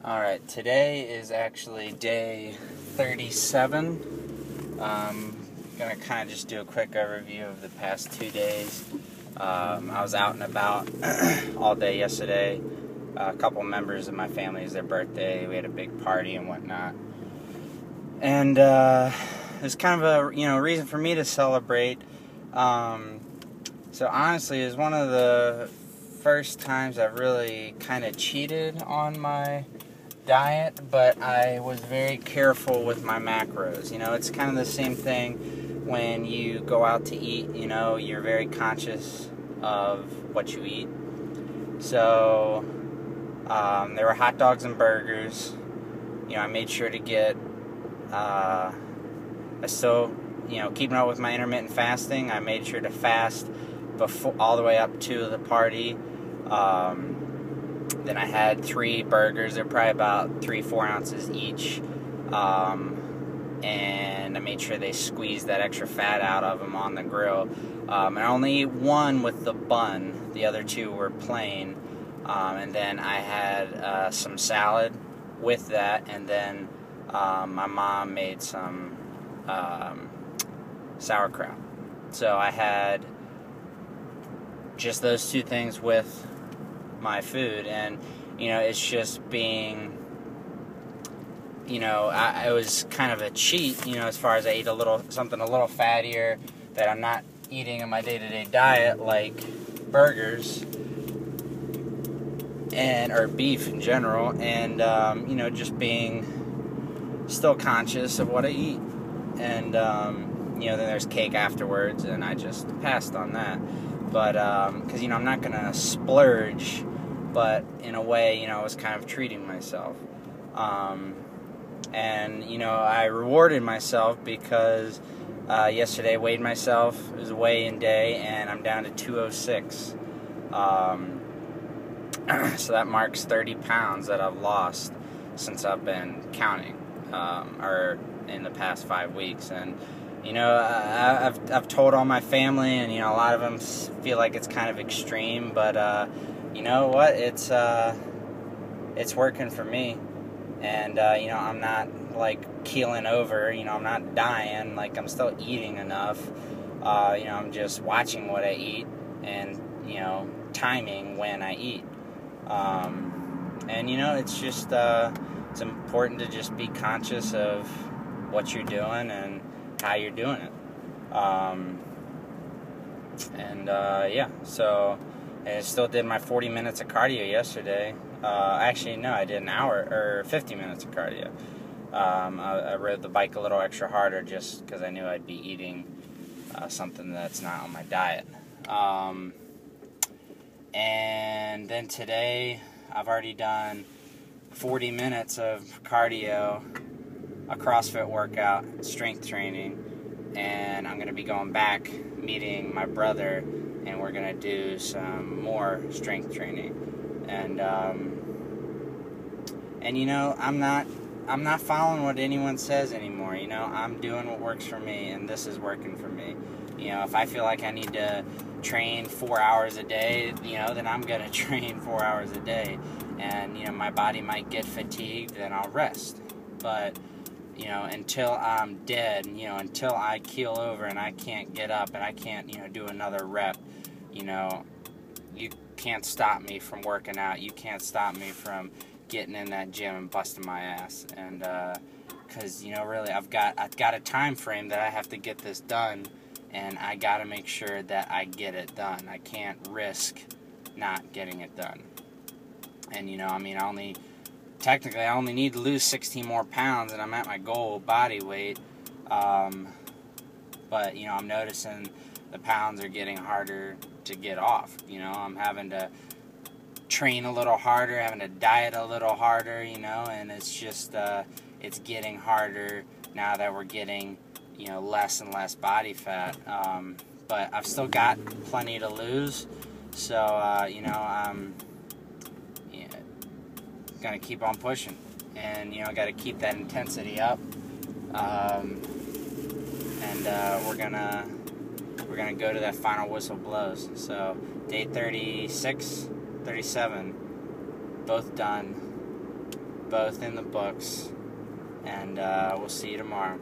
Alright, today is actually day 37. Gonna kind of just do a quick overview of the past 2 days. I was out and about all day yesterday. A couple members of my family, is their birthday. We had a big party and whatnot. And it was kind of a reason for me to celebrate. So honestly, it was one of the first times I've really kind of cheated on my diet, but I was very careful with my macros. It's kind of the same thing when you go out to eat. You're very conscious of what you eat. So there were hot dogs and burgers. I made sure to get keeping up with my intermittent fasting. I made sure to fast before, all the way up to the party. Then I had 3 burgers. They're probably about 3-4 ounces each. And I made sure they squeezed that extra fat out of them on the grill. And I only ate one with the bun. The other 2 were plain. And then I had some salad with that. And then my mom made some sauerkraut. So I had just those 2 things with my food, and it's just being, it was kind of a cheat, as far as I ate something a little fattier that I'm not eating in my day-to-day diet, like burgers or beef in general, and just being still conscious of what I eat. And then there's cake afterwards, and I just passed on that. But because I'm not gonna splurge, but in a way, I was kind of treating myself. And I rewarded myself because yesterday I weighed myself. It was a weigh-in day, and I'm down to 206. So that marks 30 pounds that I've lost since I've been counting, or in the past 5 weeks. And I've told all my family, and a lot of them feel like it's kind of extreme, but you know what? It's working for me, and I'm not like keeling over. I'm not dying. Like, I'm still eating enough. I'm just watching what I eat and timing when I eat. And it's just it's important to just be conscious of what you're doing and how you're doing it. So I still did my 40 minutes of cardio yesterday. Actually, no, I did an hour or 50 minutes of cardio. I rode the bike a little extra harder just because I knew I'd be eating something that's not on my diet. And then today, I've already done 40 minutes of cardio, a CrossFit workout, strength training, and I'm going to be going back, meeting my brother, and we're going to do some more strength training. And I'm not following what anyone says anymore. I'm doing what works for me, and this is working for me. If I feel like I need to train 4 hours a day, then I'm going to train 4 hours a day. And, my body might get fatigued, then I'll rest. But, until I'm dead, until I keel over and I can't get up and I can't, do another rep, you can't stop me from working out. You can't stop me from getting in that gym and busting my ass. And, because, really, I've got a time frame that I have to get this done, and I got to make sure that I get it done. I can't risk not getting it done. And, I only need to lose 16 more pounds, and I'm at my goal body weight. But, I'm noticing the pounds are getting harder to get off. I'm having to train a little harder, having to diet a little harder, and it's just, it's getting harder now that we're getting, less and less body fat. But I've still got plenty to lose, so, I'm gonna keep on pushing, and gotta keep that intensity up. We're gonna go to that final whistle blows. So day 36, 37, both done. both in the books. And we'll see you tomorrow.